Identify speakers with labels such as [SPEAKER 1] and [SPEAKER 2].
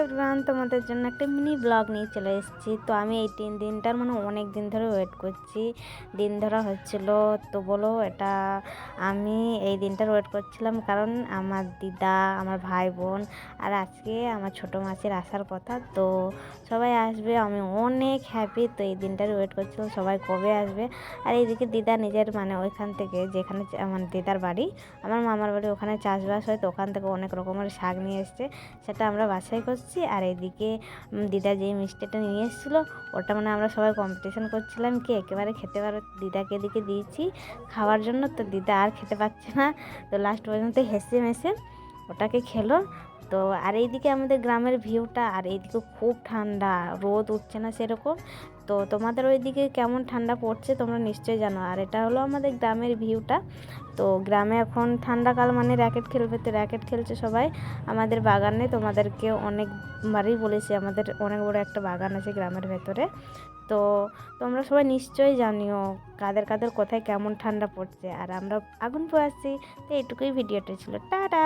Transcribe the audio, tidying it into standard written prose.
[SPEAKER 1] Everyone, তোমাদের জন্য একটা মিনি ব্লগ নিয়ে চলে এসেছি। তো আমি এই 3 দিনটার অনেক দিন ধরে ওয়েট করছি, দিন ধরা হচ্ছিল। তো বলো, এটা আমি এই দিনটার ওয়েট করছিলাম কারণ আমার দিদা, আমার ভাই বোন আর আজকে আমার ছোটো মাসির আসার কথা। তো সবাই আসবে, আমি অনেক হ্যাপি। তো এই দিনটার ওয়েট করছিলাম সবাই কবে আসবে। আর এইদিকে দিদা নিজের ওইখান থেকে, যেখানে দিদার বাড়ি, আমার মামার বাড়ি, ওখানে চাষবাস হয়। তো ওখান থেকে অনেক রকমের শাক নিয়ে এসছে, সেটা আমরা বাছাই করছি। আর এইদিকে দিদা যেই মিষ্টিটা নিয়ে এসেছিলো, ওটা আমরা সবাই কম্পিটিশন করছিলাম কি একেবারে খেতে পারো। দিদাকে এদিকে দিয়েছি খাওয়ার জন্য, তো দিদা আর খেতে পারছে না, তো লাস্ট পর্যন্ত হেসে মেসে ওটাকে খেলো। তো আর এইদিকে আমাদের গ্রামের ভিউটা, আর এইদিকে খুব ঠান্ডা, রোদ উঠছে না সেরকম। তো তোমাদের ওইদিকে কেমন ঠান্ডা পড়ছে তোমরা নিশ্চয়ই জানো। আর এটা হলো আমাদের গ্রামের ভিউটা। তো গ্রামে এখন ঠান্ডাকাল র্যাকেট খেলবে, তো র্যাকেট খেলছে সবাই আমাদের বাগানে। তোমাদেরকে অনেকবারই বলেছি, আমাদের অনেক বড় একটা বাগান আছে গ্রামের ভেতরে। তো তোমরা সবাই নিশ্চয়ই জানিও কাদের কাদের কোথায় কেমন ঠান্ডা পড়ছে। আর আমরা আগুন পোয়াচ্ছি। তো এইটুকুই ভিডিওটা ছিল, টাটা।